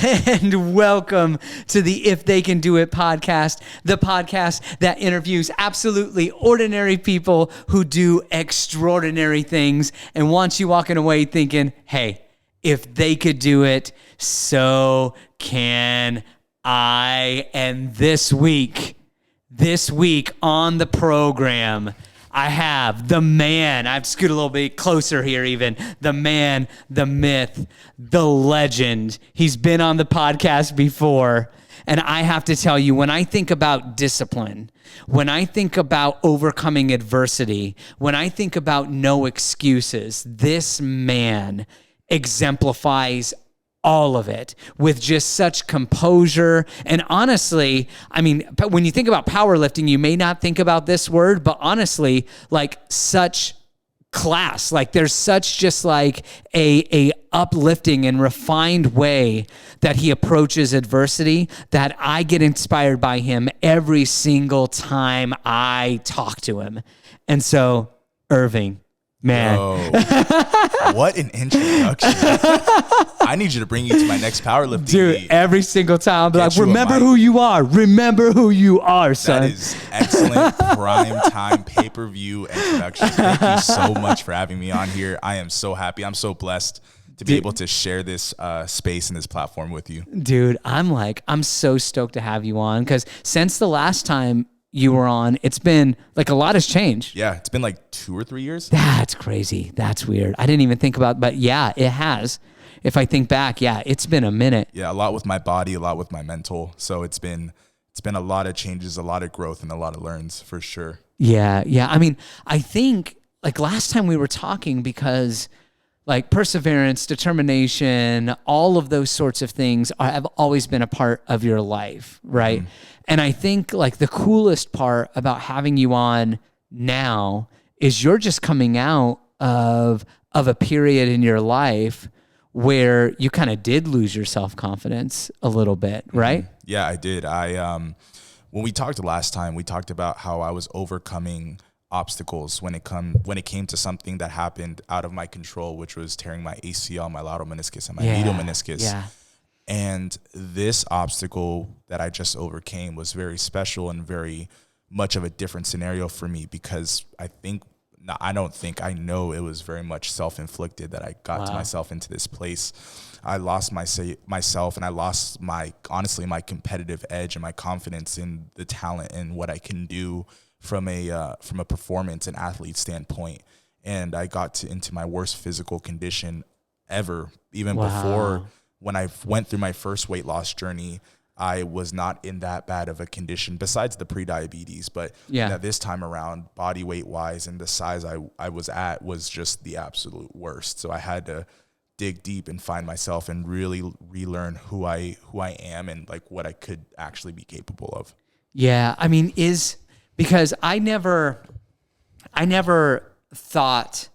and welcome to the If They Can Do It podcast, the podcast that interviews absolutely ordinary people who do extraordinary things and wants you walking away thinking, hey, if they could do it, so can I. And this week on the program, I have the man, I've scooted a little bit closer here even, the man, the myth, the legend. He's been on the podcast before. And I have to tell you, when I think about discipline, when I think about overcoming adversity, when I think about no excuses, this man exemplifies all of it with just such composure. And honestly, I mean, when you think about powerlifting, you may not think about this word, but honestly, like such class, like there's such just like a uplifting and refined way that he approaches adversity that I get inspired by him every single time I talk to him. And so, Irving, man. What an introduction. I need you to bring you to my next powerlifting Dude, meet. every single time I'll be like, remember who you are. Remember who you are, son. That is excellent prime time pay-per-view introduction. Thank you so much for having me on here. I am so happy. I'm so blessed to be able to share this space and this platform with you. Dude, I'm so stoked to have you on because since the last time you were on, it's been like a lot has changed. Yeah, it's been like 2 or 3 years. That's crazy. That's weird. I didn't even think about, but yeah, it has. If I think back, yeah, it's been a minute. Yeah, a lot with my body, a lot with my mental. So it's been a lot of changes, a lot of growth, and a lot of learns for sure. Yeah. I mean, I think like last time we were talking because like perseverance, determination, all of those sorts of things have always been a part of your life, right? Mm-hmm. And I think like the coolest part about having you on now is you're just coming out of a period in your life where you kind of did lose your self-confidence a little bit, right? Mm-hmm. Yeah, I did. When we talked last time, we talked about how I was overcoming obstacles when it came to something that happened out of my control, which was tearing my ACL, my lateral meniscus, and my medial meniscus. Yeah. And this obstacle that I just overcame was very special and very much of a different scenario for me because I know it was very much self-inflicted that I got to myself into this place. I lost myself and I lost my competitive edge and my confidence in the talent and what I can do from a performance and athlete standpoint. And I got into my worst physical condition ever, even before when I went through my first weight loss journey. I was not in that bad of a condition besides the pre-diabetes, but this time around, body weight wise and the size I was at was just the absolute worst. So I had to dig deep and find myself and really relearn who I am and like what I could actually be capable of. Yeah. I mean, because I never thought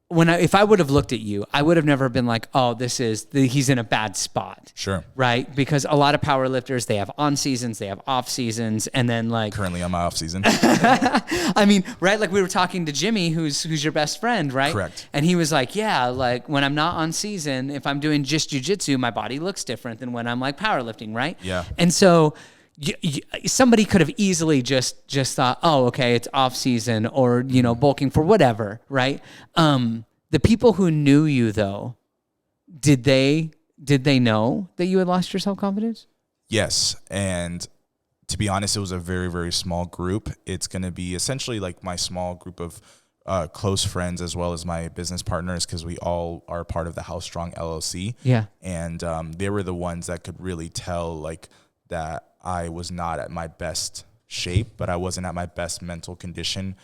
if I would have looked at you, I would have never been like, oh, he's in a bad spot. Sure. Right? Because a lot of powerlifters, they have on seasons, they have off seasons, and then like currently on my off season. I mean, right? Like we were talking to Jimmy, who's your best friend, right? Correct. And he was like, yeah, like when I'm not on season, if I'm doing just jiu-jitsu, my body looks different than when I'm like powerlifting, right? Yeah. And so somebody could have easily just thought, oh, okay, it's off season or, bulking for whatever, right? The people who knew you though, did they know that you had lost your self-confidence? Yes. And to be honest, it was a very, very small group. It's going to be essentially like my small group of close friends as well as my business partners because we all are part of the How Strong LLC. Yeah. And they were the ones that could really tell like that I was not at my best shape, but I wasn't at my best mental condition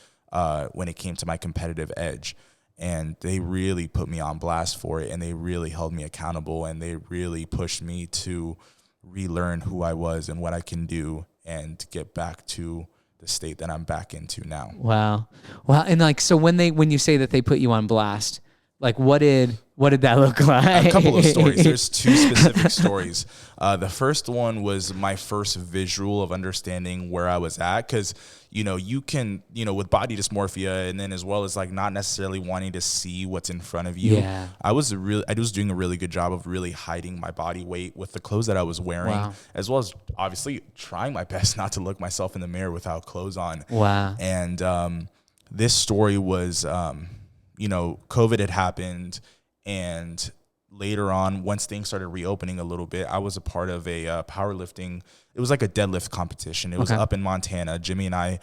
when it came to my competitive edge. And they really put me on blast for it, and they really held me accountable, and they really pushed me to relearn who I was and what I can do and get back to the state that I'm back into now. Wow. And like, so when you say that they put you on blast, Like what did that look like? A couple of stories. There's two specific stories. The first one was my first visual of understanding where I was at. Cause you can, with body dysmorphia and then as well as like not necessarily wanting to see what's in front of you. Yeah. I was doing a really good job of really hiding my body weight with the clothes that I was wearing, Wow. as well as obviously trying my best not to look myself in the mirror without clothes on. Wow. And, this story was, COVID had happened, and later on, once things started reopening a little bit, I was a part of a powerlifting. It was like a deadlift competition. It was up in Montana. Jimmy and I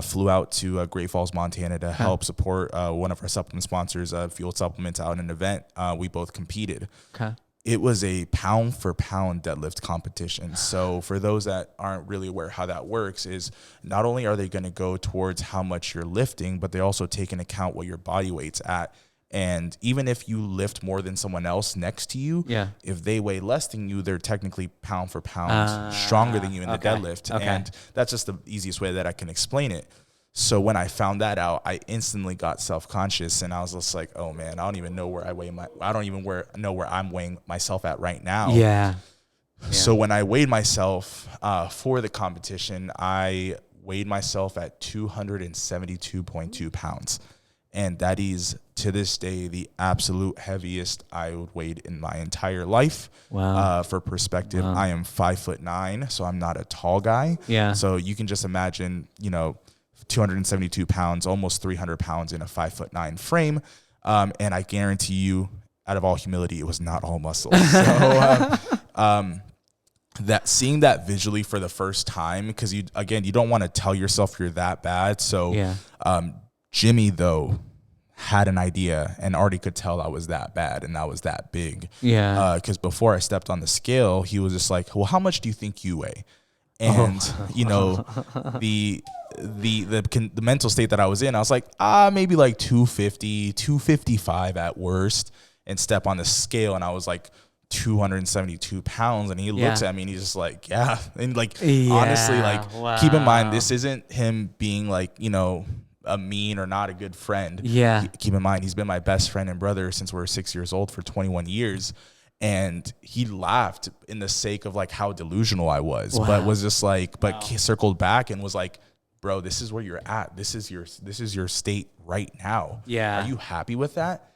flew out to Great Falls, Montana to help support one of our supplement sponsors, Fuel Supplements, out in an event. We both competed. Okay. It was a pound for pound deadlift competition. So for those that aren't really aware how that works, is not only are they going to go towards how much you're lifting, but they also take into account what your body weight's at. And even if you lift more than someone else next to you, if they weigh less than you, they're technically pound for pound stronger than you in the deadlift. Okay. And that's just the easiest way that I can explain it. So when I found that out, I instantly got self-conscious, and I was just like, oh man, I don't even know where I don't even know where I'm weighing myself at right now. Yeah. So when I weighed myself for the competition, I weighed myself at 272.2 pounds. And that is, to this day, the absolute heaviest I would weighed in my entire life. Wow. For perspective, I am 5'9", so I'm not a tall guy. Yeah. So you can just imagine, 272 pounds, almost 300 pounds in a 5'9" frame. And I guarantee you, out of all humility, it was not all muscle. So, that seeing that visually for the first time, because you don't want to tell yourself you're that bad. So, Jimmy though had an idea and already could tell I was that bad and I was that big. Yeah. Because before I stepped on the scale, he was just like, well, how much do you think you weigh? And, the mental state that I was in, I was like, maybe like 250, 255 at worst, and step on the scale. And I was like 272 pounds. And he looks at me and he's just like, yeah. And honestly, keep in mind, this isn't him being like, a mean or not a good friend. Yeah. Keep in mind, he's been my best friend and brother since we were 6 years old for 21 years. And he laughed in the sake of like how delusional I was, but was just like, he circled back and was like, bro, this is where you're at. This is your state right now. Yeah. Are you happy with that?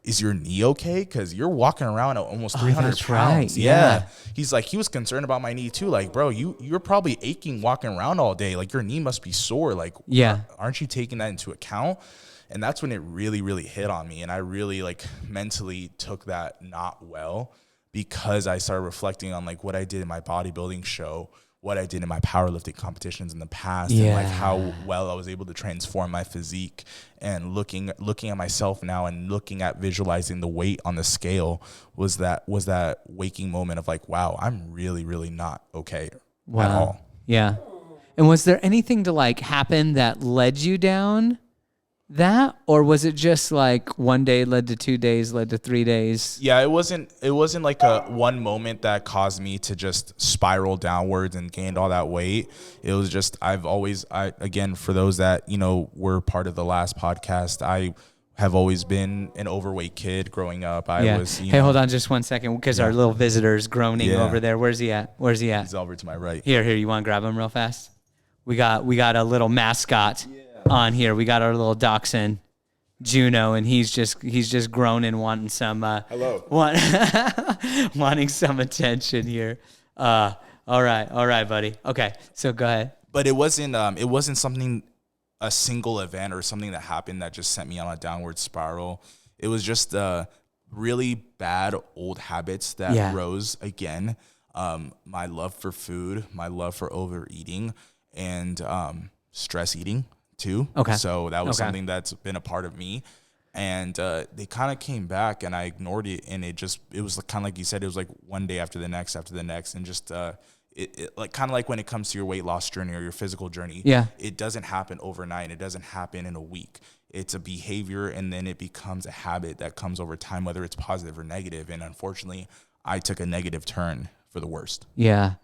Is your knee okay? Because you're walking around at almost 300 that's pounds. right. Yeah. He's like, he was concerned about my knee too. Like, bro, you're probably aching walking around all day. Like your knee must be sore. Like, aren't you taking that into account? And that's when it really, really hit on me. And I really mentally took that not well, because I started reflecting on what I did in my bodybuilding show, what I did in my powerlifting competitions in the past, and how well I was able to transform my physique, and looking at myself now and looking at visualizing the weight on the scale was that waking moment of wow, I'm really, really not okay at all. Yeah. And was there anything to happen that led you down that, or was it just one day led to 2 days, led to 3 days? Yeah, it wasn't like a one moment that caused me to just spiral downwards and gained all that weight. It was just, again, for those that, were part of the last podcast, I have always been an overweight kid growing up. I was, Hey, hold on just 1 second, because our little visitor's groaning over there. Where's he at? He's over to my right. Here, you want to grab him real fast? We got a little mascot on here. We got our little dachshund, Juno, and he's just groaning, wanting some wanting some attention here. All right, buddy. Okay, so go ahead. But it wasn't something, a single event or something that happened that just sent me on a downward spiral. It was just really bad old habits that rose again. My love for food, my love for overeating, and stress eating too. Okay. So that was something that's been a part of me. And they kind of came back and I ignored it. And it was kind of like you said, it was one day after the next. And just it kind of like when it comes to your weight loss journey or your physical journey, it doesn't happen overnight. It doesn't happen in a week. It's a behavior, and then it becomes a habit that comes over time, whether it's positive or negative. And unfortunately, I took a negative turn for the worst. Yeah.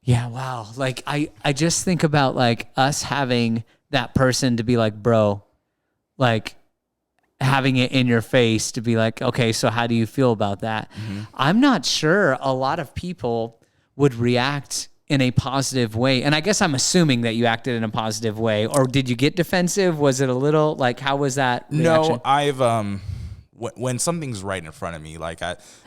Yeah. Wow. I just think about us having that person to be bro, having it in your face to be like, okay, so how do you feel about that? I'm not sure a lot of people would react in a positive way. And I guess I'm assuming that you acted in a positive way, or did you get defensive? Was it a little like, how was that reaction? No, I've, when something's right in front of me, like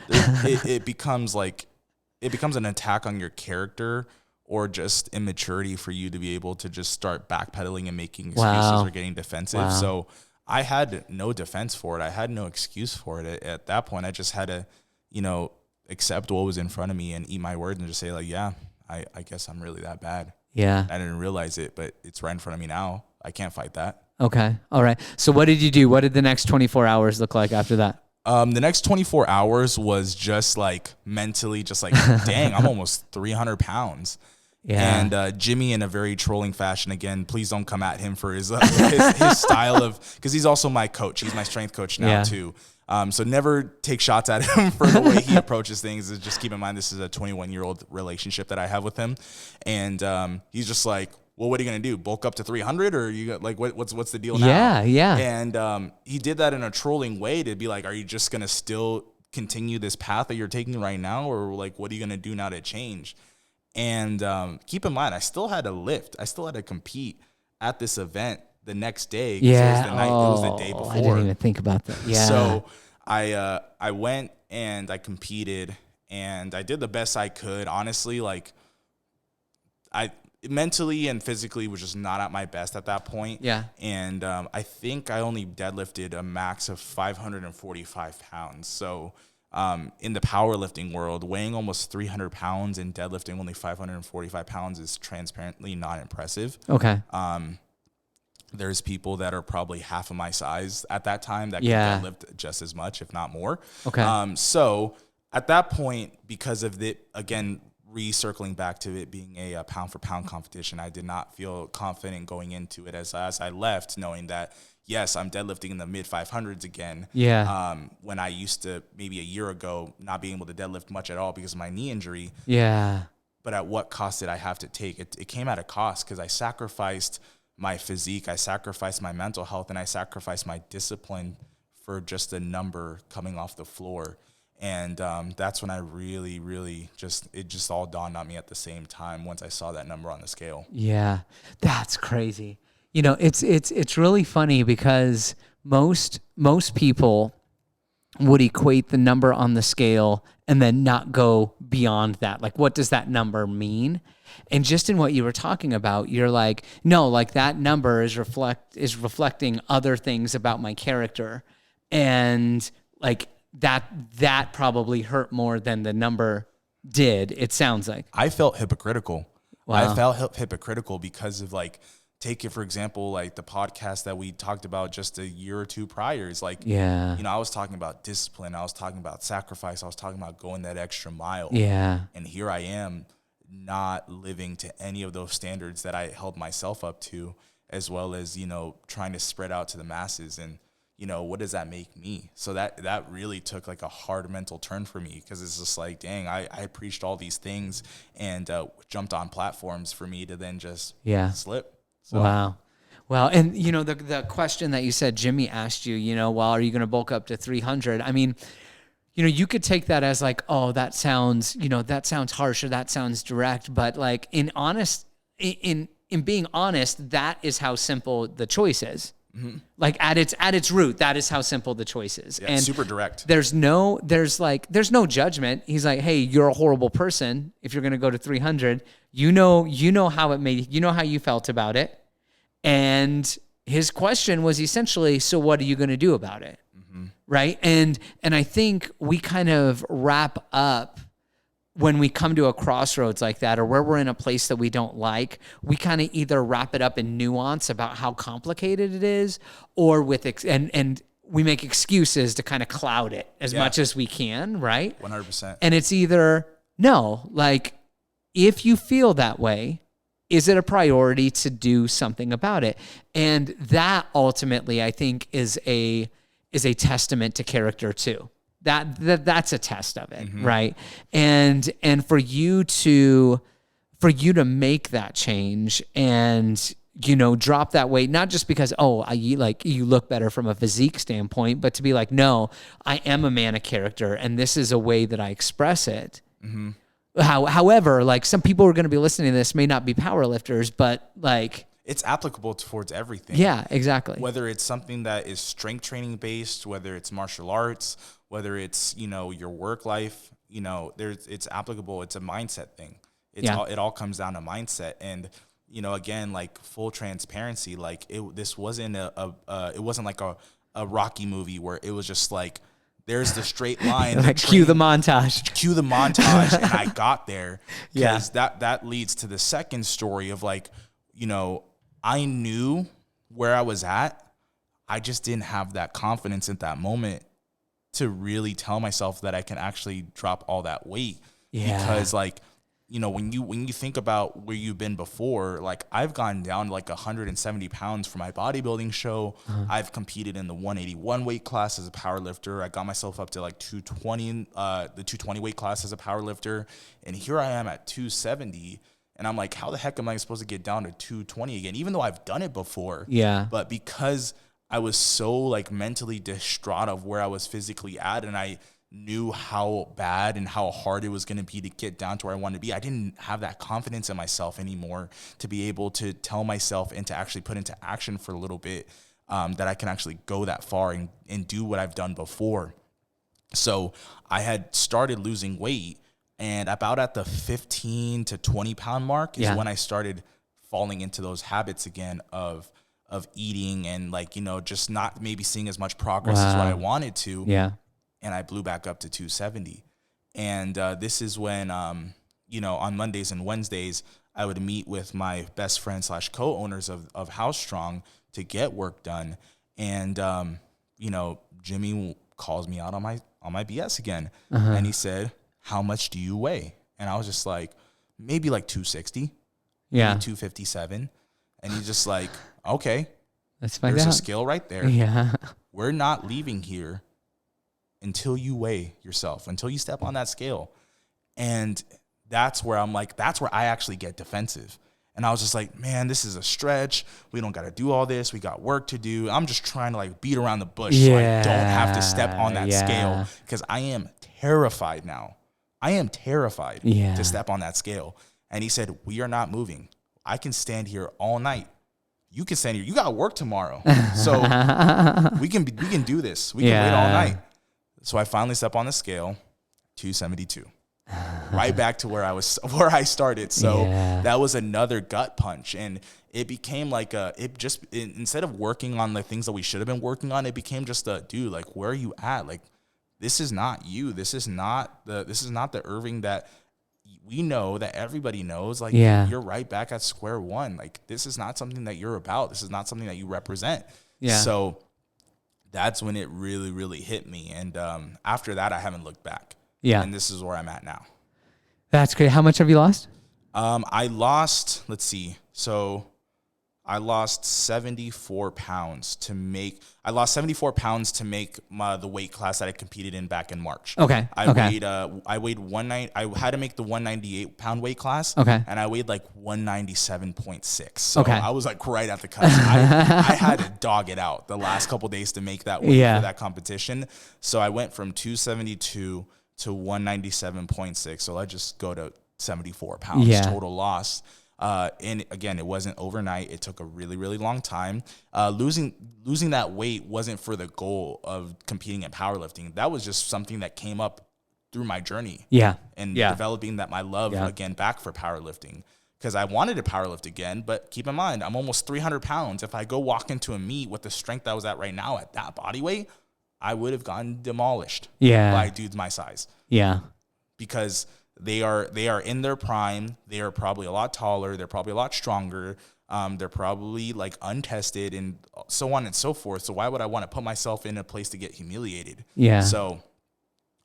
it becomes an attack on your character or just immaturity for you to be able to just start backpedaling and making excuses or getting defensive. So I had no defense for it. I had no excuse for it. At that point, I just had to, accept what was in front of me and eat my words and just say like, yeah, I guess I'm really that bad. Yeah. I didn't realize it, but it's right in front of me now. I can't fight that. Okay. All right. So what did you do? What did the next 24 hours look like after that? The next 24 hours was just like mentally just like, dang, I'm almost 300 pounds. Yeah. And Jimmy, in a very trolling fashion, again, please don't come at him for his style of, because he's also my coach. He's my strength coach now too. So never take shots at him for the way he approaches things. Just keep in mind, this is a 21-year-old relationship that I have with him. And he's just like, well, what are you going to do? Bulk up to 300, or you got like, what's the deal now? Yeah. And he did that in a trolling way to be like, are you just going to still continue this path that you're taking right now? Or like, what are you going to do now to change? And keep in mind, I still had to lift. I still had to compete at this event the next day. Yeah. It was the day before. I didn't even think about that. Yeah. So I went and I competed and I did the best I could. Honestly, like I mentally and physically was just not at my best at that point. Yeah. And I think I only deadlifted a max of 545 pounds. So in the powerlifting world, weighing almost 300 pounds and deadlifting only 545 pounds is transparently not impressive. Okay. There's people that are probably half of my size at that time that can deadlift just as much, if not more. Okay. So at that point, because of it, again, recircling back to it being a pound for pound competition, I did not feel confident going into it as I left, knowing that, yes, I'm deadlifting in the mid 500s again. Yeah. When I used to, maybe a year ago, not being able to deadlift much at all because of my knee injury. Yeah. But at what cost did I have to take? It came at a cost because I sacrificed my physique, I sacrificed my mental health, and I sacrificed my discipline for just a number coming off the floor. And that's when I really, really it just all dawned on me at the same time once I saw that number on the scale. Yeah, that's crazy. It's really funny because most people would equate the number on the scale and then not go beyond that. Like, what does that number mean? And just in what you were talking about, you're like, no, like that number is reflecting other things about my character. And like that probably hurt more than the number did, it sounds like. I felt hypocritical. Wow. I felt hypocritical because of like, take it for example, like the podcast that we talked about just a year or two prior. It's like, I was talking about discipline. I was talking about sacrifice. I was talking about going that extra mile. Yeah. And here I am not living to any of those standards that I held myself up to, as well as, trying to spread out to the masses. And, what does that make me? So that really took like a hard mental turn for me, because it's just like, dang, I preached all these things and jumped on platforms for me to then just slip. So. Wow. Well, and the question that you said Jimmy asked you, well, are you going to bulk up to 300? I mean, you could take that as like, oh, that sounds harsh, or that sounds direct. But like in being honest, that is how simple the choice is. Mm-hmm. Like at its root, that is how simple the choice is. Yeah, and super direct. There's no judgment. He's like, hey, you're a horrible person if you're going to go to 300. You know how it made, how you felt about it. And his question was essentially, so what are you going to do about it? Mm-hmm. Right? And I think we kind of wrap up when we come to a crossroads like that, or where we're in a place that we don't like, we kind of either wrap it up in nuance about how complicated it is, or and we make excuses to kind of cloud it as much as we can, right? 100%. And it's either, no, like, if you feel that way, is it a priority to do something about it? And that ultimately, I think, is a testament to character too. That's a test of it, mm-hmm. right? And for you to make that change and drop that weight, not just because, you look better from a physique standpoint, but to be like, no, I am a man of character and this is a way that I express it. Mm-hmm. However, like some people who are going to be listening to this may not be power lifters, but like it's applicable towards everything. Yeah, exactly. Whether it's something that is strength training based, whether it's martial arts, whether it's, your work life, it's applicable. It's a mindset thing. It all comes down to mindset. And, again, like full transparency, like this wasn't it wasn't like a Rocky movie where it was just like, there's the straight line. Like cue the montage. Cue the montage. And I got there. Because that leads to the second story of like, I knew where I was at. I just didn't have that confidence at that moment to really tell myself that I can actually drop all that weight. Yeah. Because like, when you think about where you've been before, like I've gone down like 170 pounds for my bodybuilding show. Uh-huh. I've competed in the 181 weight class as a power lifter. I got myself up to like 220, the 220 weight class as a power lifter. And here I am at 270. And I'm like, how the heck am I supposed to get down to 220 again? Even though I've done it before. Yeah. But because I was so like mentally distraught of where I was physically at, and I knew how bad and how hard it was going to be to get down to where I wanted to be, I didn't have that confidence in myself anymore to be able to tell myself and to actually put into action for a little bit that I can actually go that far and do what I've done before. So I had started losing weight, and about at the 15 to 20 pound mark is when I started falling into those habits again of eating and like, just not maybe seeing as much progress as what I wanted to. Yeah. And I blew back up to 270. And this is when, on Mondays and Wednesdays, I would meet with my best friend / co-owners of House Strong to get work done. And, Jimmy calls me out on my BS again. Uh-huh. And he said, how much do you weigh? And I was just like, maybe like 260, maybe 257. And he's just like, okay, let's find out. There's a scale right there. Yeah. We're not leaving here until you weigh yourself, until you step on that scale. And that's where I'm like, that's where I actually get defensive. And I was just like, man, this is a stretch. We don't got to do all this. We got work to do. I'm just trying to like beat around the bush so I don't have to step on that scale, because I am terrified now. I am terrified to step on that scale. And he said, we are not moving. I can stand here all night. You can stand here. You got work tomorrow. So we can do this. We can wait all night. So I finally step on the scale, 272, right back to where I started. So that was another gut punch. And it became like instead of working on the things that we should have been working on, it became just dude, like, where are you at? Like, this is not you. This is not the Irving that we know, that everybody knows. Like, you're right back at square one. Like, this is not something that you're about. This is not something that you represent. Yeah. So that's when it really, really hit me. And after that, I haven't looked back. Yeah. And this is where I'm at now. That's great. How much have you lost? I lost, let's see. So I lost 74 pounds to make the weight class that I competed in back in March. Okay. I weighed 190. I had to make the 198 pound weight class. Okay. And I weighed like 197.6. So I was like right at the cusp. I had to dog it out the last couple of days to make that weight for that competition. So I went from 272 to 197.6. So let's just go to 74 pounds total loss. And again, it wasn't overnight. It took a really, really long time. Losing that weight wasn't for the goal of competing in powerlifting. That was just something that came up through my journey. Yeah. And developing my love again back for powerlifting. Because I wanted to powerlift again, but keep in mind, I'm almost 300 pounds. If I go walk into a meet with the strength I was at right now at that body weight, I would have gotten demolished by dudes my size. Yeah. Because they are in their prime. They are probably a lot taller. They're probably a lot stronger. They're probably like untested and so on and so forth. So why would I want to put myself in a place to get humiliated? Yeah. So,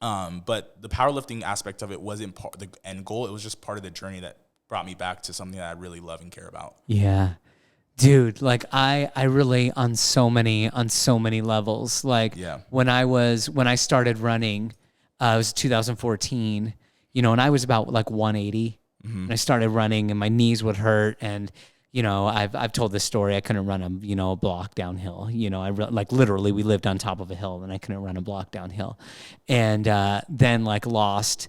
but the powerlifting aspect of it wasn't the end goal. It was just part of the journey that brought me back to something that I really love and care about. Yeah. Dude, like I relate on so many levels. Like when I started running, it was 2014, and I was about like 180 and I started running and my knees would hurt. And, I've told this story. I couldn't run a block downhill. Like literally we lived on top of a hill and I couldn't run a block downhill. And then like lost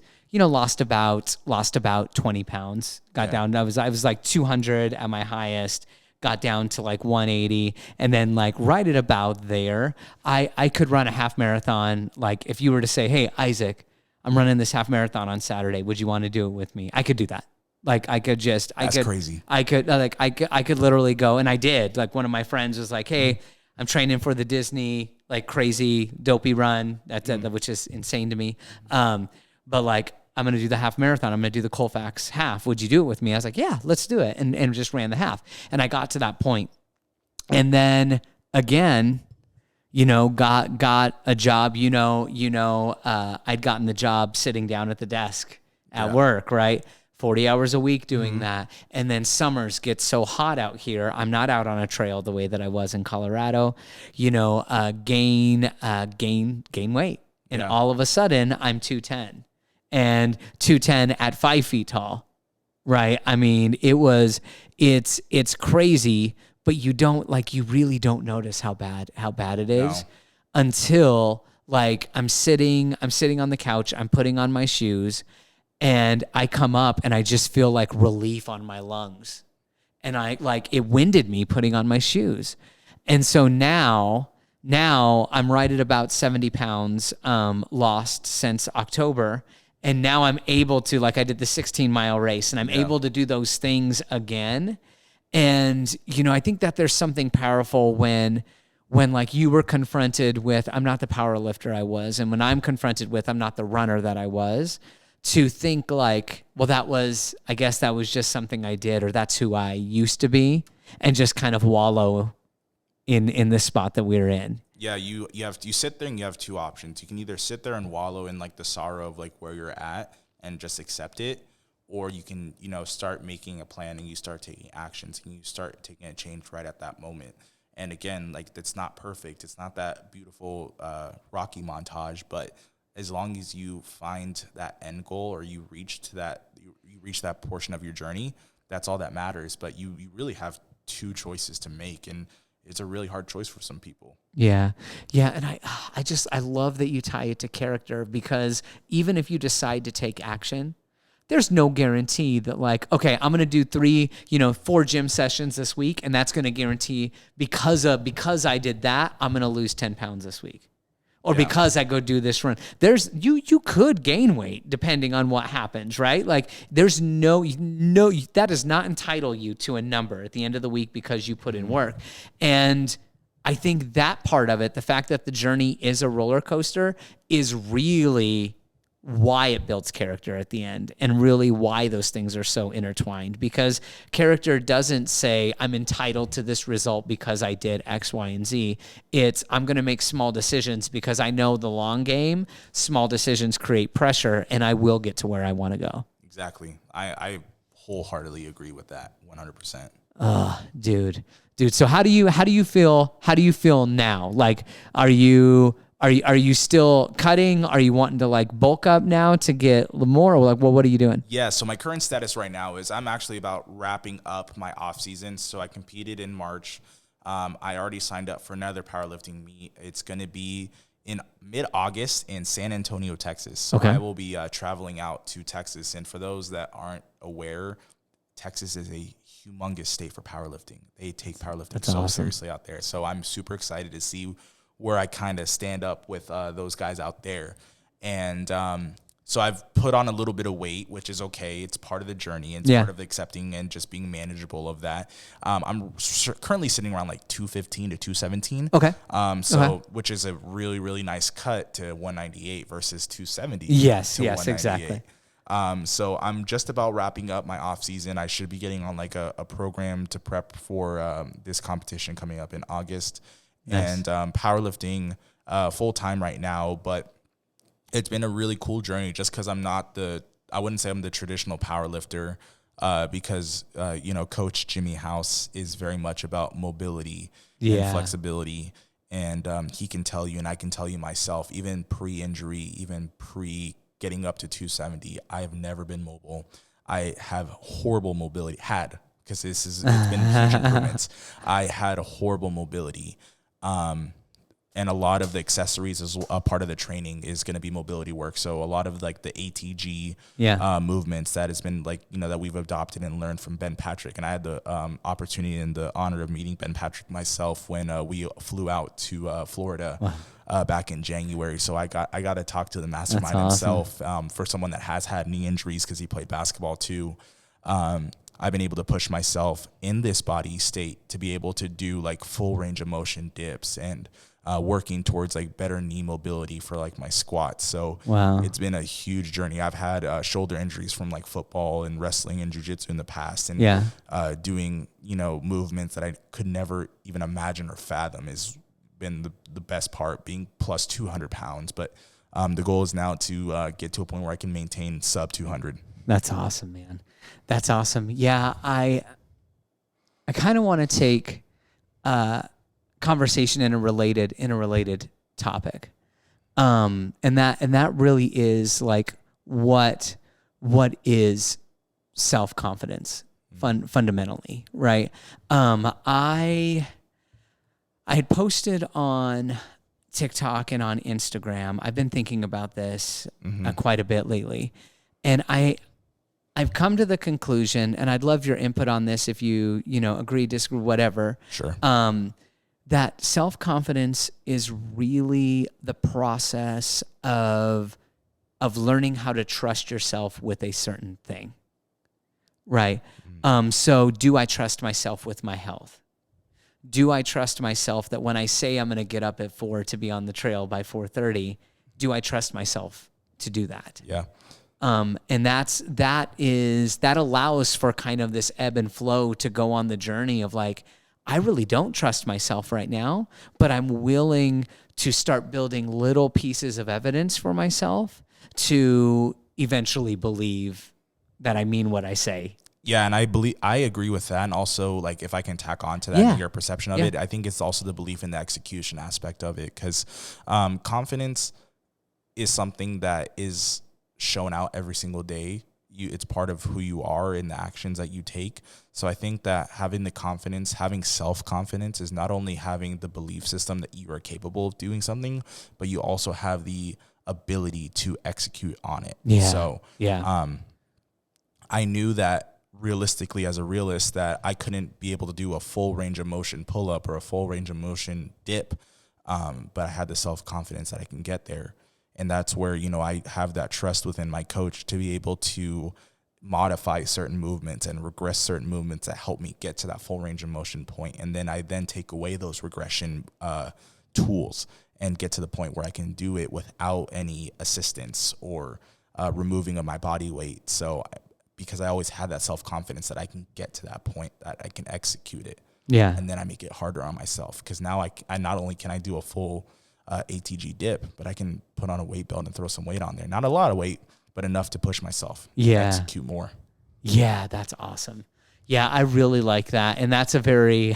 about 20 pounds, got down. I was like 200 at my highest, got down to like 180. And then like right at about there, I could run a half marathon. Like if you were to say, hey, Isaac, I'm running this half marathon on Saturday. Would you want to do it with me? I could do that. Like That's crazy. I could literally go, and I did. Like one of my friends was like, "Hey, I'm training for the Disney like crazy dopey run." Which is insane to me. But like I'm gonna do the half marathon. I'm gonna do the Colfax half. Would you do it with me? I was like, "Yeah, let's do it," and just ran the half. And I got to that point, and then again, got a job. I'd gotten the job sitting down at the desk at work, right? 40 hours a week doing that. And then summers get so hot out here. I'm not out on a trail the way that I was in Colorado, gain weight. And all of a sudden I'm 210 and 210 at 5 feet tall. Right. I mean, it's crazy, but you really don't notice how bad it is until like I'm sitting on the couch, I'm putting on my shoes, and I come up and I just feel like relief on my lungs. And it winded me putting on my shoes. And so now I'm right at about 70 pounds lost since October. And now I'm able to, like I did the 16-mile race and I'm able to do those things again. And, I think that there's something powerful when like you were confronted with, I'm not the power lifter I was. And when I'm confronted with, I'm not the runner that I was. To think like, well, I guess that was just something I did, or that's who I used to be, and just kind of wallow in the spot that we're in. Yeah, you sit there and you have two options. You can either sit there and wallow in like the sorrow of like where you're at and just accept it, or you can, start making a plan and you start taking actions and you start taking a change right at that moment. And again, like that's not perfect. It's not that beautiful Rocky montage, but as long as you find that end goal or you reach that portion of your journey, that's all that matters. But you really have two choices to make, and it's a really hard choice for some people. Yeah. Yeah. And I love that you tie it to character, because even if you decide to take action, there's no guarantee that like, okay, I'm going to do 4 gym sessions this week, and that's going to guarantee because I did that, I'm going to lose 10 pounds this week. Or because I go do this run. There's you could gain weight depending on what happens, right? Like there's no that does not entitle you to a number at the end of the week because you put in work. And I think that part of it, the fact that the journey is a roller coaster, is really why it builds character at the end, and really why those things are so intertwined. Because character doesn't say I'm entitled to this result because I did X, Y, and Z. It's I'm going to make small decisions because I know the long game, small decisions create pressure, and I will get to where I want to go. Exactly. I wholeheartly agree with that 100%. Dude. So how do you feel now? Like, are you still cutting? Are you wanting to like bulk up now to get more? Or like, well, what are you doing? Yeah, so my current status right now is I'm actually about wrapping up my off season. So I competed in March. I already signed up for another powerlifting meet. It's going to be in mid-August in San Antonio, Texas. So I will be traveling out to Texas. And for those that aren't aware, Texas is a humongous state for powerlifting. They take powerlifting awesome. Seriously out there. So I'm super excited to see where I kind of stand up with those guys out there. And so I've put on a little bit of weight, which is okay. It's part of the journey. It's part of accepting and just being manageable of that. I'm currently sitting around like 215 to 217. Okay. Which is a really, really nice cut to 198 versus 270. Yes, exactly. So I'm just about wrapping up my off season. I should be getting on like a program to prep for this competition coming up in August. Nice. And powerlifting full time right now, but it's been a really cool journey just because I wouldn't say I'm the traditional powerlifter because Coach Jimmy House is very much about mobility and flexibility, and he can tell you, and I can tell you myself, even pre-injury, even pre getting up to 270, I have never been mobile. I have horrible mobility, because it's been huge improvements. I had a horrible mobility. And a lot of the accessories as a part of the training is going to be mobility work. So a lot of like the ATG movements that has been like, that we've adopted and learned from Ben Patrick. And I had the opportunity and the honor of meeting Ben Patrick myself when we flew out to Florida back in January. So I got to talk to the mastermind himself. For someone that has had knee injuries because he played basketball too. I've been able to push myself in this body state to be able to do like full range of motion dips and working towards like better knee mobility for like my squats. So it's been a huge journey. I've had shoulder injuries from like football and wrestling and jiu-jitsu in the past, and doing, movements that I could never even imagine or fathom has been the best part, being plus 200 pounds. But the goal is now to get to a point where I can maintain sub 200. That's awesome, man. That's awesome. Yeah. I kind of want to take, conversation in a related topic. And that really is like, what is self-confidence fundamentally, right? I had posted on TikTok and on Instagram. I've been thinking about this quite a bit lately. And I've come to the conclusion, and I'd love your input on this if you agree, disagree, whatever. Sure. That self-confidence is really the process of learning how to trust yourself with a certain thing, right? So do I trust myself with my health? Do I trust myself that when I say I'm going to get up at 4 to be on the trail by 4:30, do I trust myself to do that? Yeah. And that allows for kind of this ebb and flow to go on the journey of like, I really don't trust myself right now, but I'm willing to start building little pieces of evidence for myself to eventually believe that I mean what I say. Yeah, and I agree with that. And also, like, if I can tack on to that and your perception of it, I think it's also the belief in the execution aspect of it, because confidence is something that is shown out every single day. It's part of who you are in the actions that you take. So I think that having the confidence, having self-confidence, is not only having the belief system that you are capable of doing something, but you also have the ability to execute on it. Yeah. So I knew that realistically, as a realist, that I couldn't be able to do a full range of motion pull-up or a full range of motion dip, but I had the self-confidence that I can get there. And that's where, I have that trust within my coach to be able to modify certain movements and regress certain movements that help me get to that full range of motion point. And then I take away those regression tools and get to the point where I can do it without any assistance or removing of my body weight. So because I always had that self-confidence that I can get to that point, that I can execute it. Yeah. And then I make it harder on myself, because now I not only can I do a full ATG dip, but I can put on a weight belt and throw some weight on there. Not a lot of weight, but enough to push myself. Execute more. Yeah, that's awesome. Yeah, I really like that. And that's a very,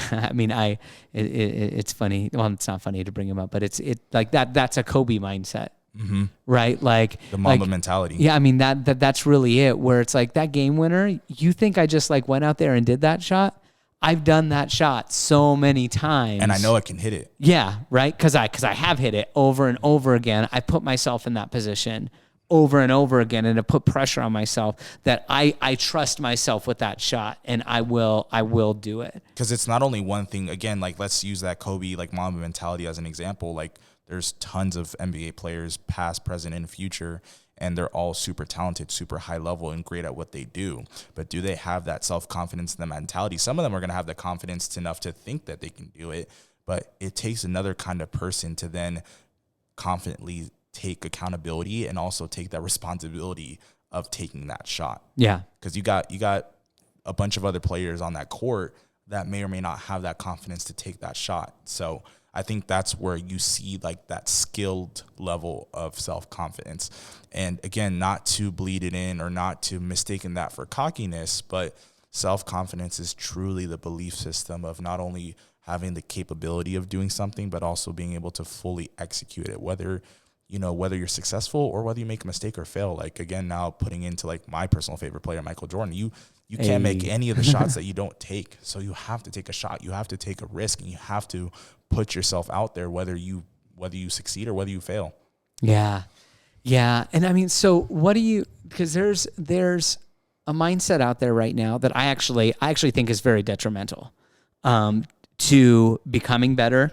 it's funny. Well, it's not funny to bring him up, but it's like that's a Kobe mindset. Mm-hmm. Right? Like the Mamba mentality. Yeah, I mean that's really it, where it's like that game winner, you think I just like went out there and did that shot? I've done that shot so many times. And I know I can hit it. Yeah, right? Because I have hit it over and over again. I put myself in that position over and over again, and to put pressure on myself that I trust myself with that shot, and I will do it. Because it's not only one thing. Again, like, let's use that Kobe, like, Mamba mentality as an example. Like, there's tons of NBA players, past, present, and future, and they're all super talented, super high level, and great at what they do. But do they have that self-confidence and the mentality? Some of them are going to have the confidence enough to think that they can do it, but it takes another kind of person to then confidently take accountability and also take that responsibility of taking that shot. Yeah. Because you got a bunch of other players on that court that may or may not have that confidence to take that shot. So I think that's where you see like that skilled level of self-confidence. And again, not to bleed it in or not to mistaken that for cockiness, but self-confidence is truly the belief system of not only having the capability of doing something, but also being able to fully execute it. Whether you know, whether you're successful or whether you make a mistake or fail. Like, again, now putting into like my personal favorite player, Michael Jordan, you can't make any of the shots that you don't take. So you have to take a shot. You have to take a risk, and you have to put yourself out there, whether you succeed or whether you fail. Yeah. Yeah. And I mean, so what do you, because there's a mindset out there right now that I actually think is very detrimental to becoming better,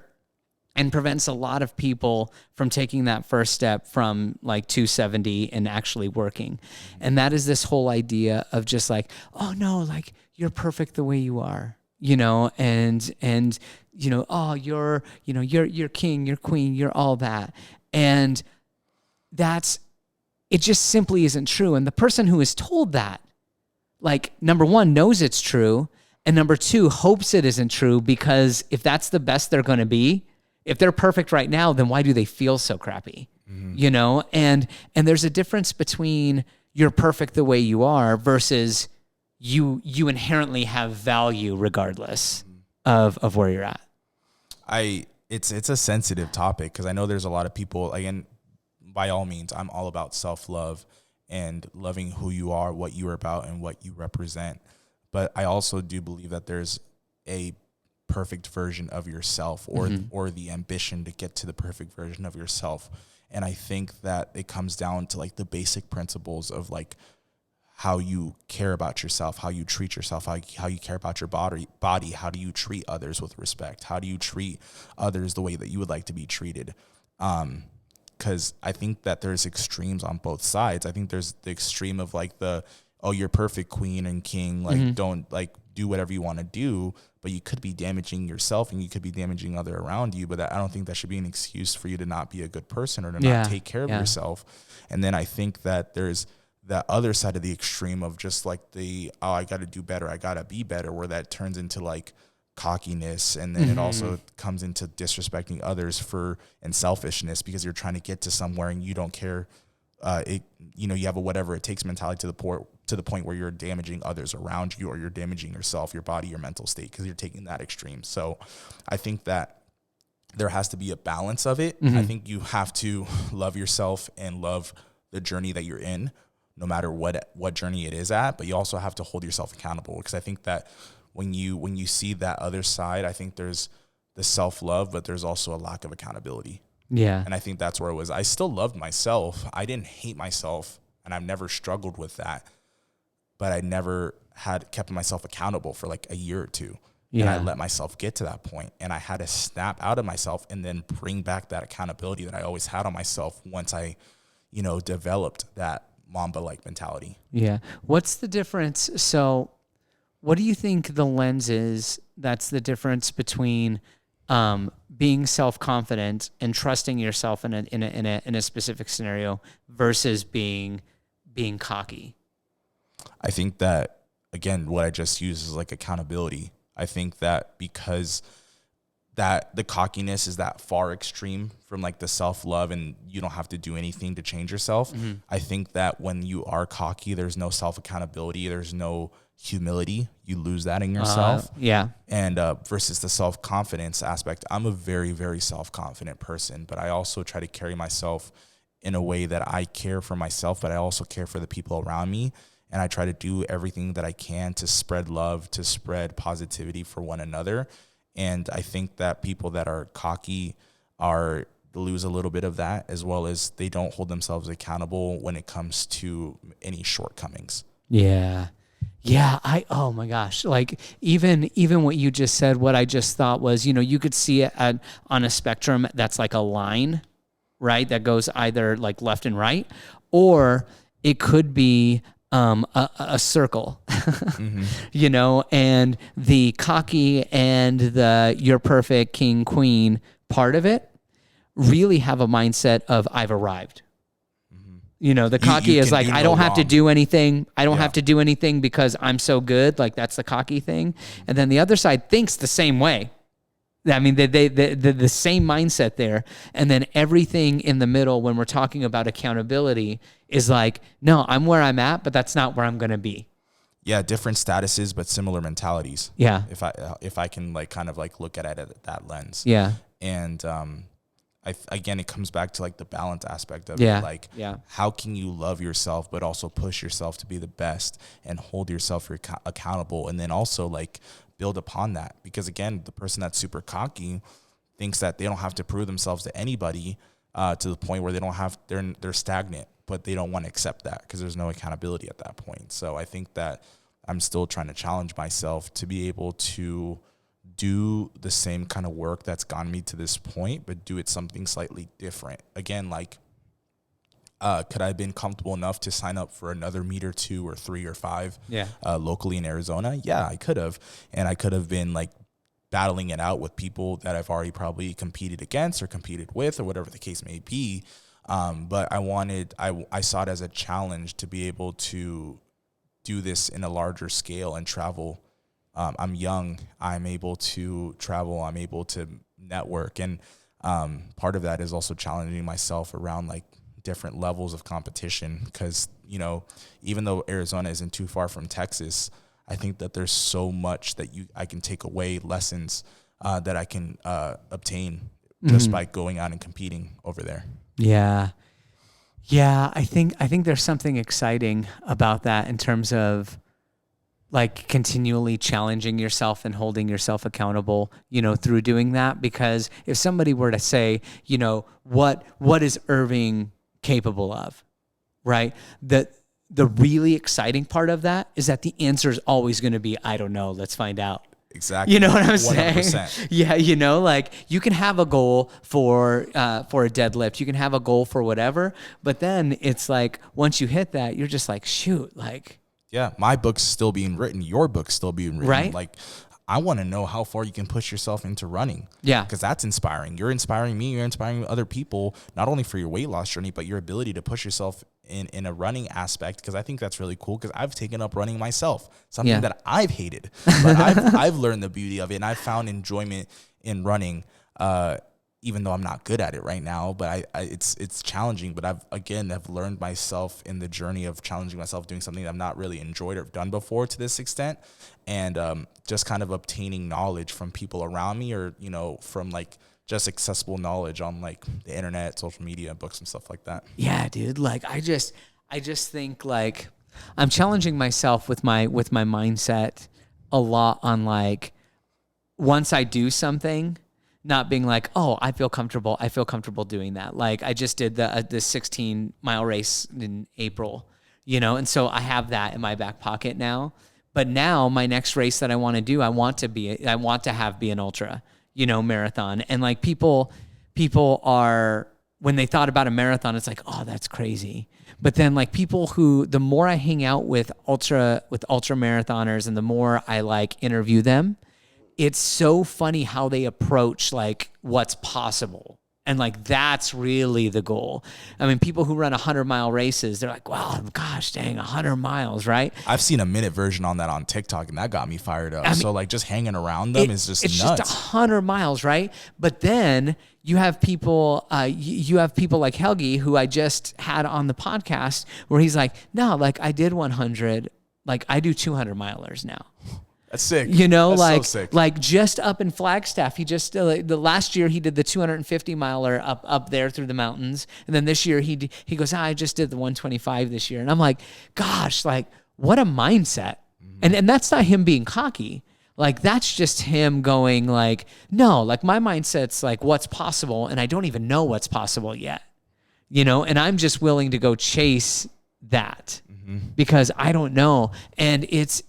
and prevents a lot of people from taking that first step from like 270 and actually working. And that is this whole idea of just like, oh no, like you're perfect the way you are, you know, and you know, oh, you're king, you're queen, you're all that. And it just simply isn't true. And the person who is told that, like, number one, knows it's true, and number two, hopes it isn't true, because if that's the best they're going to be, if they're perfect right now, then why do they feel so crappy? You know, and there's a difference between you're perfect the way you are versus you inherently have value regardless of where you're at. It's a sensitive topic, because I know there's a lot of people, again, by all means, I'm all about self-love and loving who you are, what you're about, and what you represent. But I also do believe that there's a perfect version of yourself, or the ambition to get to the perfect version of yourself. And I think that it comes down to like the basic principles of like how you care about yourself, how you treat yourself, how you care about your body, how do you treat others with respect, how do you treat others the way that you would like to be treated. Because I think that there's extremes on both sides. I think there's the extreme of like oh, you're perfect, queen and king, like don't like do whatever you want to do, but you could be damaging yourself and you could be damaging other around you. But I don't think that should be an excuse for you to not be a good person or to not take care of yourself. And then I think that there's that other side of the extreme of just like I got to do better, I got to be better, where that turns into like cockiness, and then it also comes into disrespecting others and selfishness, because you're trying to get to somewhere and you don't care. You have a whatever it takes mentality to the point where you're damaging others around you, or you're damaging yourself, your body, your mental state, because you're taking that extreme. So I think that there has to be a balance of it. I think you have to love yourself and love the journey that you're in, no matter what journey it is at. But you also have to hold yourself accountable, because I think that when you see that other side, I think there's the self-love, but there's also a lack of accountability. Yeah. And I think that's where it was. I still loved myself. I didn't hate myself, and I've never struggled with that. But I never had kept myself accountable for like a year or two. Yeah. And I let myself get to that point, and I had to snap out of myself and then bring back that accountability that I always had on myself once I, developed that Mamba-like mentality. Yeah. What's the difference? So what do you think the lens is that's the difference between being self-confident and trusting yourself in a specific scenario versus being cocky? I think that, again, what I just used is like accountability. I think that because that the cockiness is that far extreme from like the self-love, and you don't have to do anything to change yourself. I think that when you are cocky, there's no self-accountability, there's no humility. You lose that in yourself. And versus the self-confidence aspect, I'm a very, very self-confident person, but I also try to carry myself in a way that I care for myself, but I also care for the people around me. And I try to do everything that I can to spread love, to spread positivity for one another. And I think that people that are cocky lose a little bit of that, as well as they don't hold themselves accountable when it comes to any shortcomings. Yeah. Yeah. Oh my gosh. Like even what you just said, what I just thought was, you could see it on a spectrum that's like a line, right? That goes either like left and right, or it could be a circle, and the cocky and the you're perfect king, queen part of it really have a mindset of I've arrived. The cocky is like, I don't have to do anything. I don't have to do anything because I'm so good. Like that's the cocky thing. And then the other side thinks the same way. I mean, the same mindset there. And then everything in the middle, when we're talking about accountability, is like, no, I'm where I'm at, but that's not where I'm going to be. Yeah, different statuses, but similar mentalities. Yeah. If I can like kind of like look at it at that lens. Yeah. And again, it comes back to like the balance aspect of Yeah. it. Like, Yeah. how can you love yourself, but also push yourself to be the best and hold yourself accountable, and then also like build upon that? Because again, the person that's super cocky thinks that they don't have to prove themselves to anybody, to the point where they're stagnant, but they don't want to accept that because there's no accountability at that point. So I think that I'm still trying to challenge myself to be able to do the same kind of work that's gotten me to this point, but do it something slightly different. Again, like, could I have been comfortable enough to sign up for another meet or 2 or 3 or 5 locally in Arizona? Yeah, I could have. And I could have been like battling it out with people that I've already probably competed against or competed with or whatever the case may be. But I saw it as a challenge to be able to do this in a larger scale and travel. I'm young, I'm able to travel, I'm able to network. And part of that is also challenging myself around like different levels of competition. Because, you know, even though Arizona isn't too far from Texas, I think that there's so much that I can take away, lessons that I can obtain just by going out and competing over there. Yeah. Yeah, I think there's something exciting about that in terms of like continually challenging yourself and holding yourself accountable, you know, through doing that. Because if somebody were to say, you know, what is Irving capable of, right? The really exciting part of that is that the answer is always going to be, I don't know, let's find out. Exactly. You know what I'm 100%. saying? Yeah, you know, like you can have a goal for a deadlift, you can have a goal for whatever, but then it's like once you hit that, you're just like, shoot, like, yeah, my book's still being written, your book's still being written. Right? Like, I want to know how far you can push yourself into running. Yeah. Because that's inspiring. You're inspiring me, you're inspiring other people, not only for your weight loss journey, but your ability to push yourself in a running aspect. Because I think that's really cool, because I've taken up running myself, something that I've hated. But I've learned the beauty of it, and I've found enjoyment in running, even though I'm not good at it right now. But it's challenging. But I've learned myself in the journey of challenging myself, doing something that I've not really enjoyed or done before to this extent. And just kind of obtaining knowledge from people around me, or, you know, from like just accessible knowledge on like the internet, social media, books and stuff like that. yeah, dude, like I just think like I'm challenging myself with my mindset a lot on like, once I do something, not being like, oh, I feel comfortable doing that. Like I just did the 16-mile race in April, you know, and so I have that in my back pocket now. But now my next race that I want to do, I want to be an ultra, you know, marathon. And like people are, when they thought about a marathon, it's like, oh, that's crazy. But then like people who, the more I hang out with ultra marathoners and the more I like interview them, it's so funny how they approach like what's possible. And like, that's really the goal. I mean, people who run 100-mile races, they're like, well, gosh, dang, 100 miles, right? I've seen a minute version on that on TikTok, and that got me fired up. I mean, so like just hanging around them is just it's nuts. Just 100 miles, right? But then you have people, like Helgi, who I just had on the podcast, where he's like, no, like I did 100, like I do 200 milers now. That's sick. You know, that's like, so sick. Like just up in Flagstaff, he just the last year he did the 250 miler up there through the mountains, and then this year he goes, I just did the 125 this year, and I'm like, gosh, like what a mindset, and that's not him being cocky, like that's just him going like, no, like my mindset's like what's possible, and I don't even know what's possible yet, you know, and I'm just willing to go chase that. Because I don't know. And it's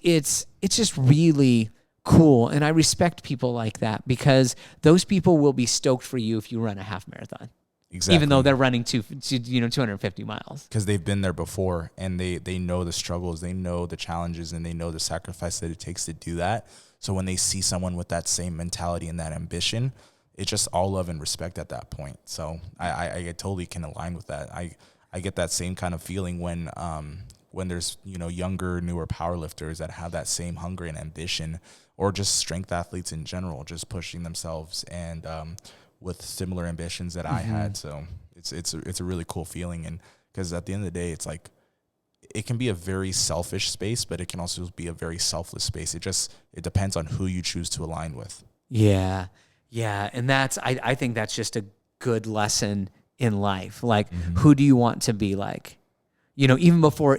just really cool. And I respect people like that, because those people will be stoked for you if you run a half marathon. Exactly. Even though they're running 250 miles. Because they've been there before, and they know the struggles, they know the challenges, and they know the sacrifice that it takes to do that. So when they see someone with that same mentality and that ambition, it's just all love and respect at that point. So I totally can align with that. I get that same kind of feeling when there's, you know, younger, newer powerlifters that have that same hunger and ambition, or just strength athletes in general, just pushing themselves and with similar ambitions that I had. So it's a really cool feeling. And because at the end of the day, it's like, it can be a very selfish space, but it can also be a very selfless space. It depends on who you choose to align with. Yeah. Yeah. And I think that's just good lesson in life. Like, who do you want to be like? You know, even before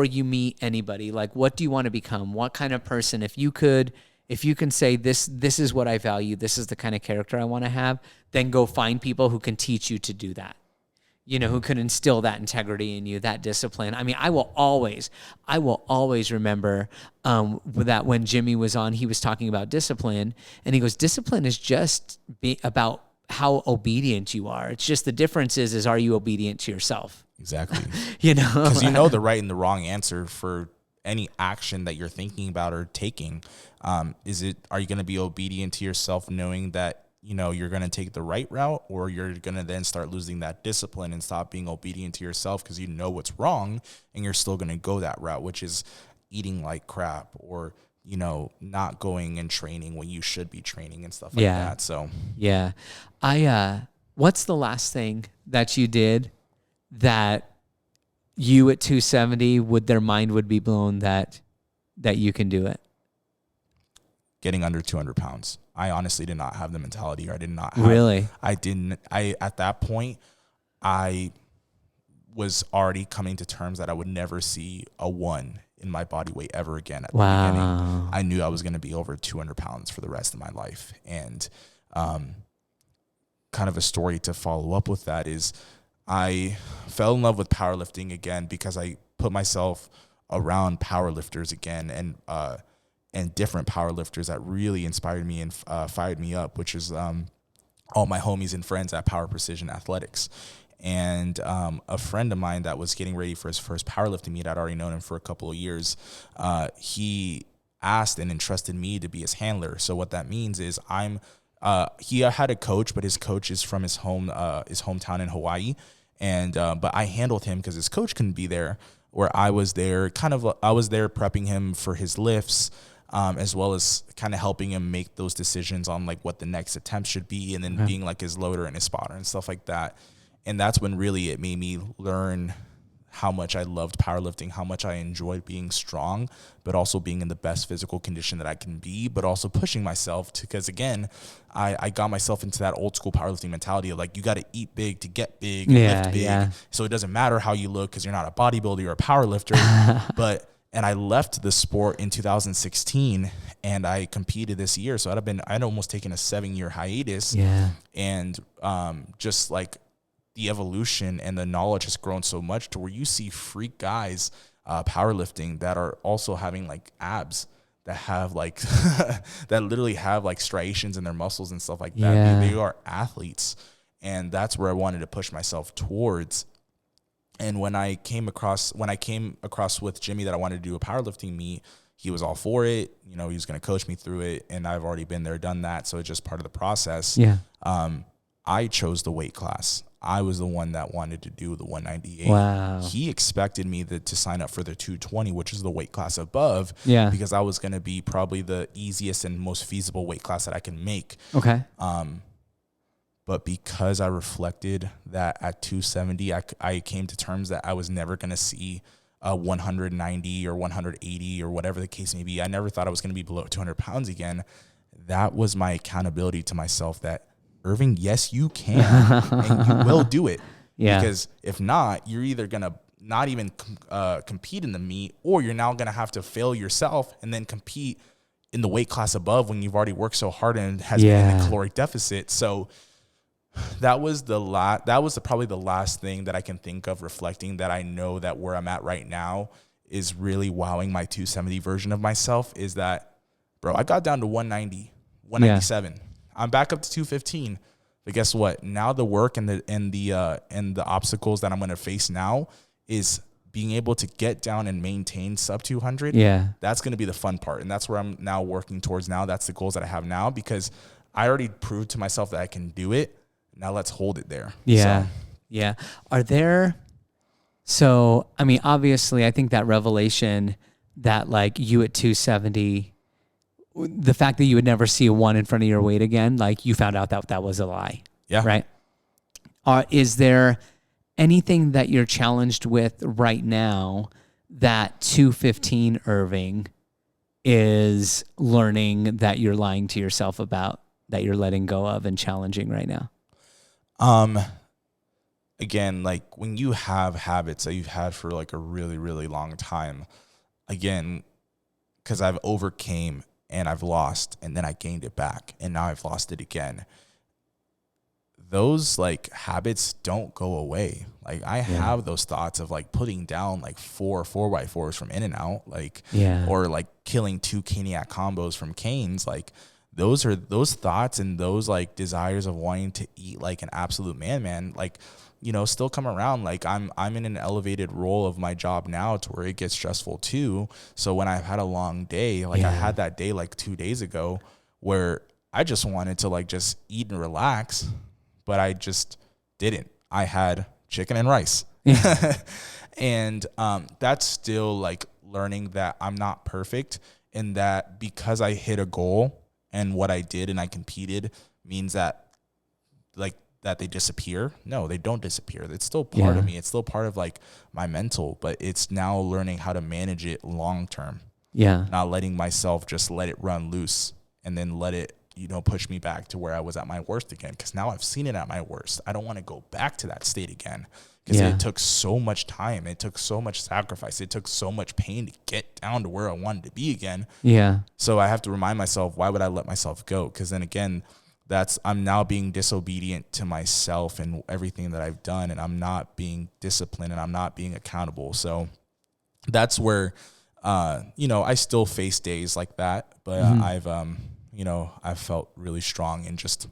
you meet anybody, like, what do you want to become? What kind of person? If you can say this is what I value, this is the kind of character I want to have, then go find people who can teach you to do that. You know, who can instill that integrity in you, that discipline. I mean, I will always remember that when Jimmy was on, he was talking about discipline, and he goes, discipline is just about how obedient you are. It's just the difference is are you obedient to yourself? Exactly. You know, because you know the right and the wrong answer for any action that you're thinking about or taking. Are you going to be obedient to yourself, knowing that, you know, you're going to take the right route, or you're going to then start losing that discipline and stop being obedient to yourself because you know what's wrong and you're still going to go that route, which is eating like crap, or, you know, not going and training when you should be training and stuff like that. So, yeah. What's the last thing that you did that you at 270 their mind would be blown that you can do it? Getting under 200 pounds. I honestly did not have the mentality, or I did not have. Really? At that point, I was already coming to terms that I would never see a 1 in my body weight ever again. At the beginning, I knew I was going to be over 200 pounds for the rest of my life. And kind of a story to follow up with that is I fell in love with powerlifting again because I put myself around powerlifters again, and different powerlifters that really inspired me and fired me up, which is all my homies and friends at Power Precision Athletics. And a friend of mine that was getting ready for his first powerlifting meet, I'd already known him for a couple of years, he asked and entrusted me to be his handler. So what that means is he had a coach, but his coach is from his hometown in Hawaii. And but I handled him because his coach couldn't be there, where I was there prepping him for his lifts, as well as kind of helping him make those decisions on like what the next attempt should be, and then being like his loader and his spotter and stuff like that. And that's when really it made me learn how much I loved powerlifting, how much I enjoyed being strong, but also being in the best physical condition that I can be, but also pushing myself because again, I got myself into that old school powerlifting mentality of like, you got to eat big to get big, lift big. Yeah. So it doesn't matter how you look because you're not a bodybuilder, you're a powerlifter. And I left the sport in 2016 and I competed this year. So I'd almost taken a 7-year hiatus. Yeah. And just like the evolution and the knowledge has grown so much to where you see freak guys powerlifting that are also having like abs that have like that literally have like striations in their muscles and stuff like that. Yeah. They are athletes, and that's where I wanted to push myself towards. And when I came across with Jimmy that I wanted to do a powerlifting meet, he was all for it. You know, he was going to coach me through it, and I've already been there, done that. So it's just part of the process. Yeah. I chose the weight class. I was the one that wanted to do the 198. Wow. He expected me to sign up for the 220, which is the weight class above. Yeah. Because I was going to be probably the easiest and most feasible weight class that I can make. Okay. But because I reflected that at 270, I came to terms that I was never going to see a 190 or 180 or whatever the case may be. I never thought I was going to be below 200 pounds again. That was my accountability to myself that, Irving, yes, you can, and you will do it. Yeah. Because if not, you're either going to not even compete in the meet, or you're now going to have to fail yourself and then compete in the weight class above when you've already worked so hard and has been in a caloric deficit. So that was probably the last thing that I can think of reflecting, that I know that where I'm at right now is really wowing my 270 version of myself, is that, bro, I got down to 190, 197. Yeah. I'm back up to 215. But guess what? Now the work and the obstacles that I'm going to face now is being able to get down and maintain sub 200. Yeah. That's going to be the fun part. And that's where I'm now working towards now. That's the goals that I have now, because I already proved to myself that I can do it. Now let's hold it there. Yeah. So. Yeah. I mean, obviously I think that revelation that like you at 270, the fact that you would never see a 1 in front of your weight again, like you found out that was a lie. Yeah. Right. Is there anything that you're challenged with right now that 215 Irving is learning that you're lying to yourself about, that you're letting go of and challenging right now? Um, Again, like when you have habits that you've had for like a really, really long time, again, because I've overcame and I've lost and then I gained it back and now I've lost it again. Those like habits don't go away. Like I have those thoughts of like putting down like 4x4s from In-N-Out, like, or like killing 2 Caniac combos from Cane's. Like those thoughts and those like desires of wanting to eat like an absolute man, like, you know, still come around. Like I'm in an elevated role of my job now to where it gets stressful too. So when I've had a long day, like I had that day like 2 days ago where I just wanted to like just eat and relax, but I just didn't. I had chicken and rice. And that's still like learning that I'm not perfect, and that because I hit a goal and what I did and I competed means that like that they disappear. No, they don't disappear. It's still part of me. It's still part of like my mental, but it's now learning how to manage it long term. Yeah. Not letting myself just let it run loose and then let it, you know, push me back to where I was at my worst again. Because now I've seen it at my worst. I don't want to go back to that state again, because it took so much time. It took so much sacrifice. It took so much pain to get down to where I wanted to be again. Yeah. So I have to remind myself, why would I let myself go? Because then again, I'm now being disobedient to myself and everything that I've done, and I'm not being disciplined and I'm not being accountable. So that's where, you know, I still face days like that, but I've felt really strong in just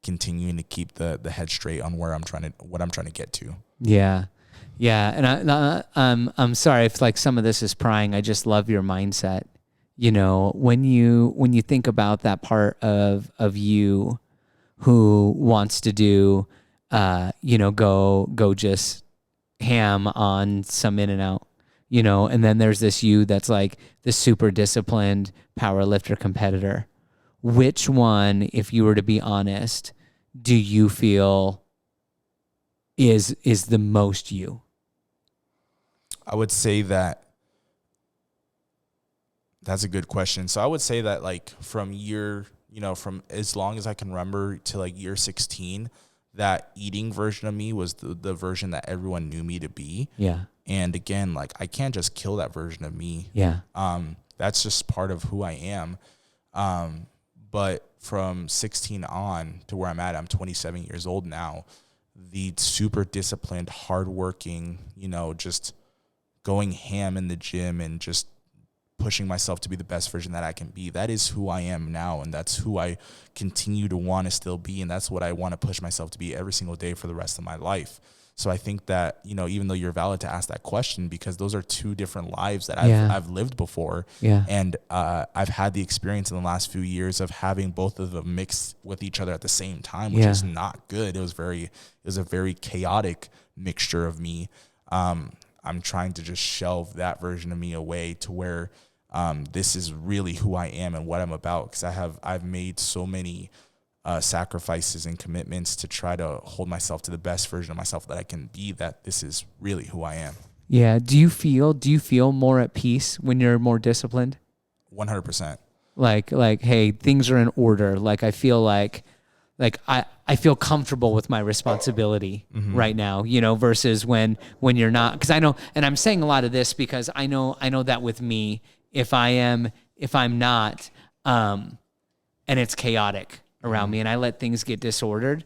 continuing to keep the head straight on what I'm trying to get to. Yeah. Yeah. And I'm sorry if like some of this is prying. I just love your mindset. You know, when you think about that part of you who wants to do, go just ham on some In-N-Out, you know, and then there's this you that's like the super disciplined power lifter competitor. Which one, if you were to be honest, do you feel is the most you? I would say that's a good question. So I would say that like from as long as I can remember to like year 16, that eating version of me was the version that everyone knew me to be. Yeah. And again, like I can't just kill that version of me. Yeah. That's just part of who I am. But from 16 on to where I'm 27 years old now, the super disciplined, hardworking, you know, just going ham in the gym and just pushing myself to be the best version that I can be. That is who I am now, and that's who I continue to want to still be, and that's what I want to push myself to be every single day for the rest of my life. So I think that, you know, even though you're valid to ask that question, because those are two different lives that I've lived before. Yeah. And I've had the experience in the last few years of having both of them mixed with each other at the same time, which is not good. It was a very chaotic mixture of me. I'm trying to just shelve that version of me away to where this is really who I am and what I'm about, because I've made so many sacrifices and commitments to try to hold myself to the best version of myself that I can be, that this is really who I am. Yeah. Do you feel more at peace when you're more disciplined? 100%. Like, hey, things are in order. Like, I feel like I feel comfortable with my responsibility right now, you know, versus when you're not. Because I know, and I'm saying a lot of this because I know that with me, if I'm not, and it's chaotic around me and I let things get disordered,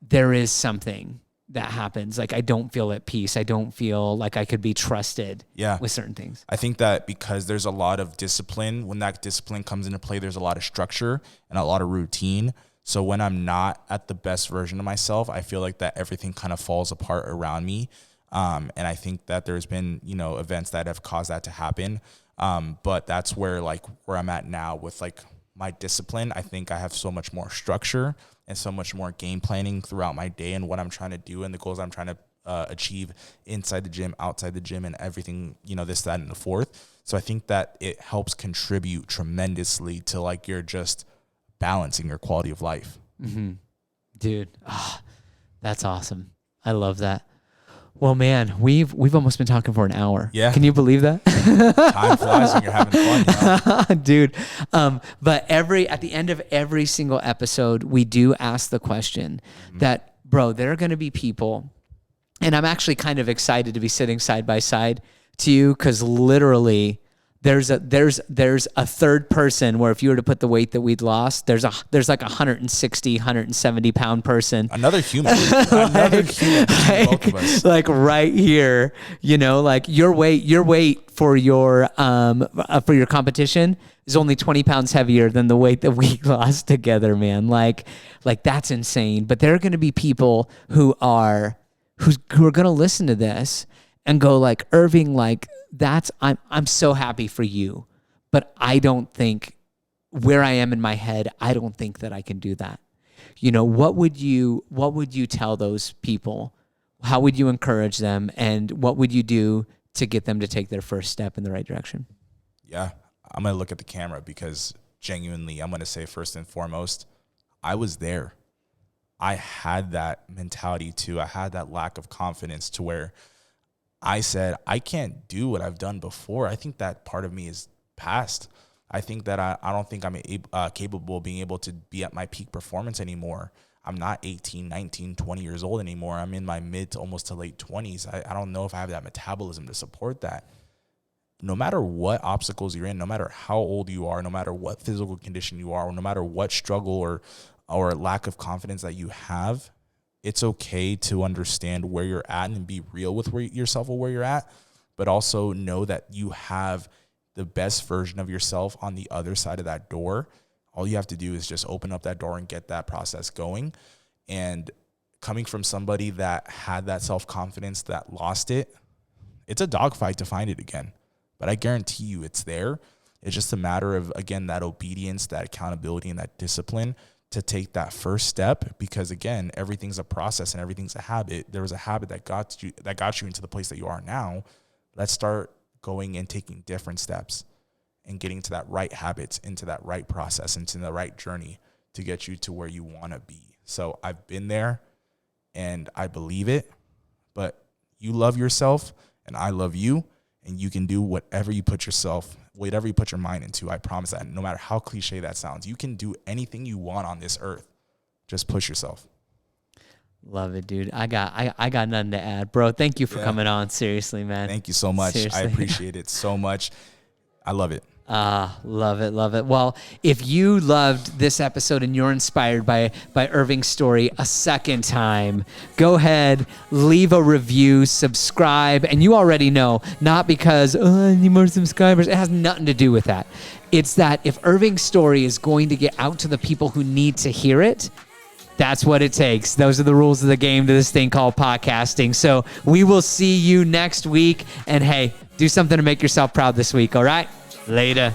there is something that happens. Like I don't feel at peace. I don't feel like I could be trusted with certain things. I think that because there's a lot of discipline, when that discipline comes into play, there's a lot of structure and a lot of routine. So when I'm not at the best version of myself, I feel like that everything kind of falls apart around me. And I think that there's been, you know, events that have caused that to happen. But that's where I'm at now with like my discipline. I think I have so much more structure and so much more game planning throughout my day and what I'm trying to do and the goals I'm trying to achieve inside the gym, outside the gym, and everything, you know, this, that, and the fourth. So I think that it helps contribute tremendously to like you're just balancing your quality of life. Mm-hmm. Dude, that's awesome. I love that. Well, man, we've almost been talking for an hour. Yeah. Can you believe that? Time flies when you're having fun, you know? Dude. But at the end of every single episode, we do ask the question that bro, there are going to be people, and I'm actually kind of excited to be sitting side by side to you, because literally there's a third person where if you were to put the weight that we'd lost, there's like 160, 170 pound person. Another human. Another human. Both of us. Like right here, you know, like your weight for your competition is only 20 pounds heavier than the weight that we lost together, man. Like that's insane. But there are going to be people who are going to listen to this and go like, Irving, like I'm so happy for you, but I don't think where I am in my head, I don't think that I can do that. You know, what would you tell those people? How would you encourage them? And what would you do to get them to take their first step in the right direction? Yeah, I'm going to look at the camera, because genuinely, I'm going to say first and foremost, I was there. I had that mentality too. I had that lack of confidence to where I said, I can't do what I've done before. I think that part of me is past. I think that I don't think I'm capable of being able to be at my peak performance anymore. I'm not 18, 19, 20 years old anymore. I'm in my mid to almost to late 20s. I don't know if I have that metabolism to support that. No matter what obstacles you're in, no matter how old you are, no matter what physical condition you are, or no matter what struggle or lack of confidence that you have, it's okay to understand where you're at and be real with yourself or where you're at, but also know that you have the best version of yourself on the other side of that door. All you have to do is just open up that door and get that process going. And coming from somebody that had that self-confidence, that lost it, it's a dogfight to find it again. But I guarantee you it's there. It's just a matter of, again, that obedience, that accountability, and that discipline to take that first step, because again, everything's a process and everything's a habit. There was a habit that got you into the place that you are now. Let's start going and taking different steps and getting to that right habits, into that right process, into the right journey to get you to where you want to be. So I've been there and I believe it, but you love yourself and I love you, and you can do whatever you put your mind into. I promise that. No matter how cliche that sounds, you can do anything you want on this earth. Just push yourself. Love it, dude. I got nothing to add, bro. Thank you for coming on. Seriously, man. Thank you so much. Seriously. I appreciate it so much. I love it. Love it. Love it. Well, if you loved this episode and you're inspired by Irving's story a second time, go ahead, leave a review, subscribe. And you already know, not because, I need more subscribers. It has nothing to do with that. It's that if Irving's story is going to get out to the people who need to hear it, that's what it takes. Those are the rules of the game to this thing called podcasting. So we will see you next week. And hey, do something to make yourself proud this week. All right? Later.